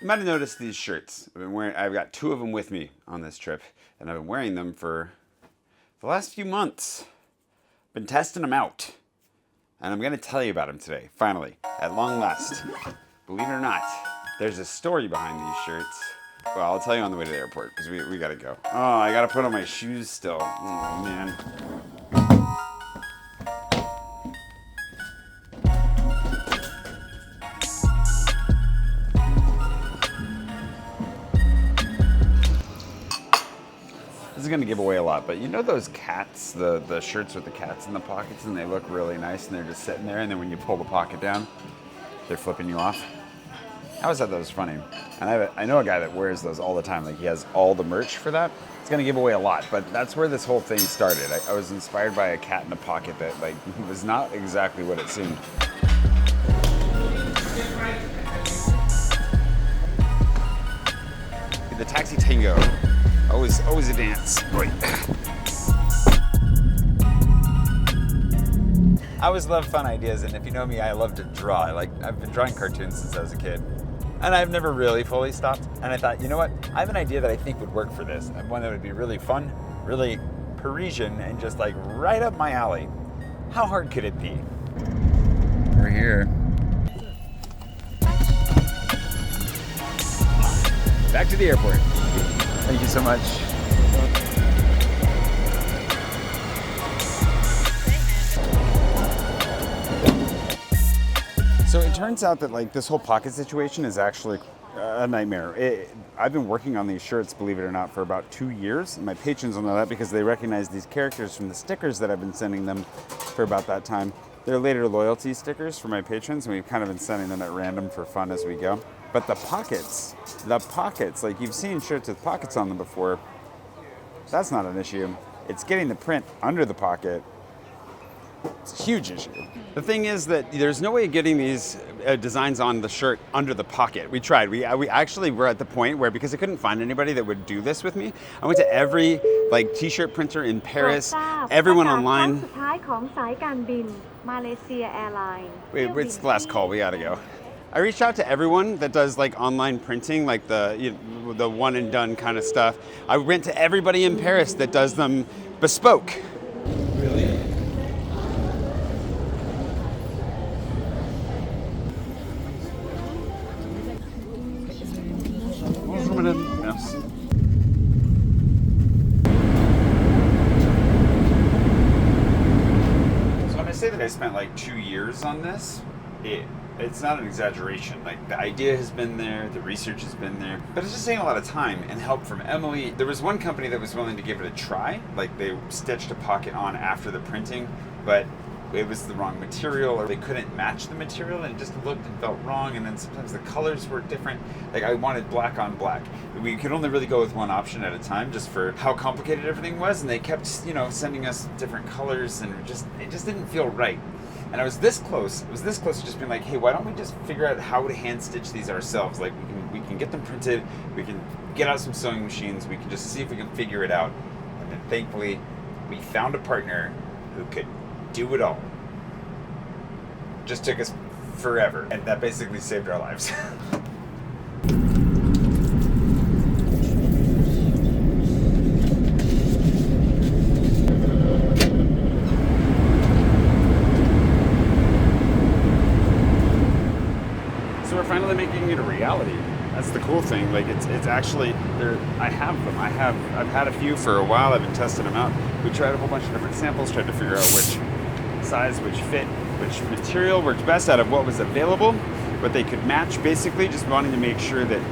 You might have noticed these shirts. I've got 2 of them with me on this trip, and I've been wearing them for the last few months. Been testing them out, and I'm going to tell you about them today, finally, at long last. Believe it or not, there's a story behind these shirts. Well, I'll tell you on the way to the airport, because we got to go. Oh, I got to put on my shoes still. Oh, man. This is going to give away a lot, but you know those cats, the shirts with the cats in the pockets, and they look really nice, and they're just sitting there, and then when you pull the pocket down, they're flipping you off? I always thought that was funny. And I know a guy that wears those all the time. Like, he has all the merch for that. It's going to give away a lot, but that's where this whole thing started. I was inspired by a cat in a pocket that, like, was not exactly what it seemed. The taxi tango. Always a dance. Wait. I always love fun ideas, and if you know me, I love to draw. I've been drawing cartoons since I was a kid, and I've never really fully stopped. And I thought, you know what? I have an idea that I think would work for this, and one that would be really fun, really Parisian, and just like right up my alley. How hard could it be? We're here. Back to the airport. Thank you so much. So it turns out that like this whole pocket situation is actually a nightmare. I've been working on these shirts, believe it or not, for about 2 years. And my patrons will know that because they recognize these characters from the stickers that I've been sending them for about that time. They're later loyalty stickers for my patrons, and we've kind of been sending them at random for fun as we go. But the pockets, like you've seen shirts with pockets on them before, that's not an issue. It's getting the print under the pocket. It's a huge issue. The thing is that there's no way of getting these designs on the shirt under the pocket. We tried. We actually were at the point where, because I couldn't find anybody that would do this with me, I went to every like t-shirt printer in Paris, everyone online. Wait, it's the last call. We gotta go. I reached out to everyone that does like online printing, like the one and done kind of stuff. I went to everybody in Paris that does them bespoke. Really? Bonjour, madame. Merci. So when I say that I spent like 2 years on this, it's not an exaggeration. Like, the idea has been there, the research has been there, but it's just taking a lot of time and help from Emily. There was one company that was willing to give it a try. Like, they stitched a pocket on after the printing, but it was the wrong material, or they couldn't match the material, and it just looked and felt wrong, and then sometimes the colors were different. Like, I wanted black on black. We could only really go with one option at a time just for how complicated everything was, and they kept, sending us different colors, and it just didn't feel right. And I was this close. It was this close to just being like, hey, why don't we just figure out how to hand stitch these ourselves? Like, we can get them printed. We can get out some sewing machines. We can just see if we can figure it out. And then thankfully, we found a partner who could do it all. Just took us forever, and that basically saved our lives. Finally making it a reality. That's the cool thing. Like, it's actually there. I have them. I've had a few for a while. I've been testing them out. We tried a whole bunch of different samples, tried to figure out which size, which fit, which material worked best out of what was available, what they could match. Basically, just wanting to make sure that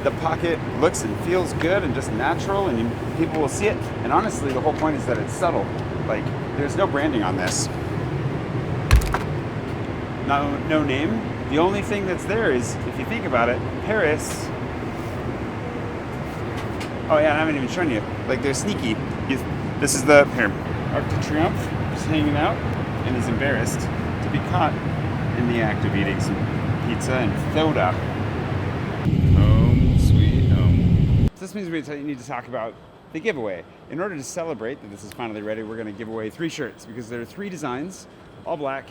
the pocket looks and feels good and just natural, and people will see it. And honestly, the whole point is that it's subtle. Like, there's no branding on this. No name. The only thing that's there is, if you think about it, Paris. Oh yeah, I haven't even shown you. Like, they're sneaky. This is the Arc de Triomphe, just hanging out, and is embarrassed to be caught in the act of eating some pizza and soda. Home sweet home. This means we need to talk about the giveaway. In order to celebrate that this is finally ready, we're going to give away 3 shirts, because there are 3 designs, all black.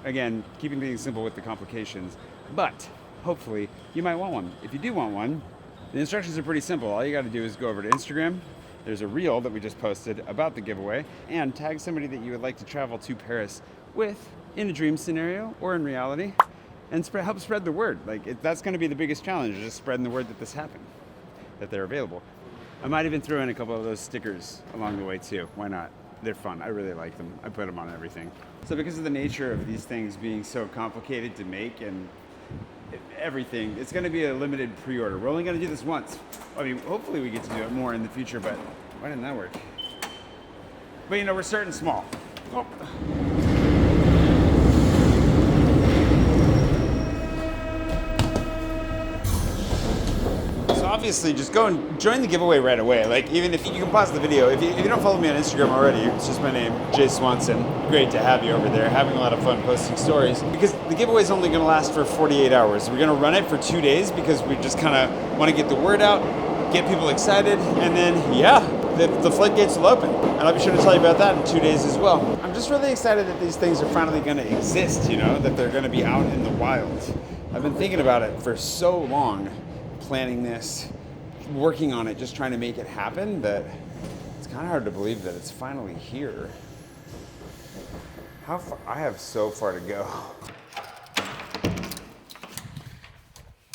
Again, keeping things simple with the complications. But hopefully you might want one. If you do want one, the instructions are pretty simple. All you got to do is go over to Instagram. There's a reel that we just posted about the giveaway, and tag somebody that you would like to travel to Paris with in a dream scenario or in reality, and help spread the word. That's going to be the biggest challenge, just spreading the word that this happened, that they're available. I might even throw in a couple of those stickers along the way too. Why not? They're fun. I really like them. I put them on everything. So because of the nature of these things being so complicated to make and everything, it's going to be a limited pre-order. We're only going to do this once. I mean, hopefully we get to do it more in the future, but why didn't that work? But we're starting small. Oh. Obviously, just go and join the giveaway right away. Even if you can pause the video, if you don't follow me on Instagram already, it's just my name, Jay Swanson. Great to have you over there, having a lot of fun posting stories. Because the giveaway is only going to last for 48 hours. We're going to run it for 2 days because we just kind of want to get the word out, get people excited, and then, the floodgates will open. And I'll be sure to tell you about that in 2 days as well. I'm just really excited that these things are finally going to exist, that they're going to be out in the wild. I've been thinking about it for so long, planning this, working on it, just trying to make it happen, that it's kind of hard to believe that it's finally here. How far? I have so far to go.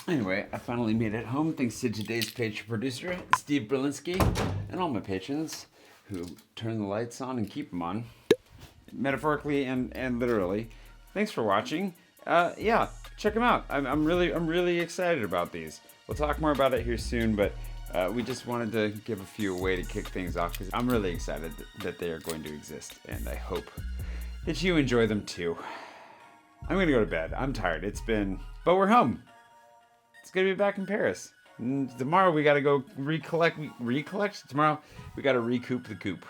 Anyway, I finally made it home thanks to today's Patron producer, Steve Berlinski, and all my patrons who turn the lights on and keep them on, metaphorically and literally. Thanks for watching. Check them out. I'm really excited about these. We'll talk more about it here soon, but we just wanted to give a few away to kick things off because I'm really excited that they are going to exist, and I hope that you enjoy them too. I'm going to go to bed. I'm tired. But we're home. It's going to be back in Paris. And tomorrow we got to go recollect. Tomorrow we got to recoup the coop.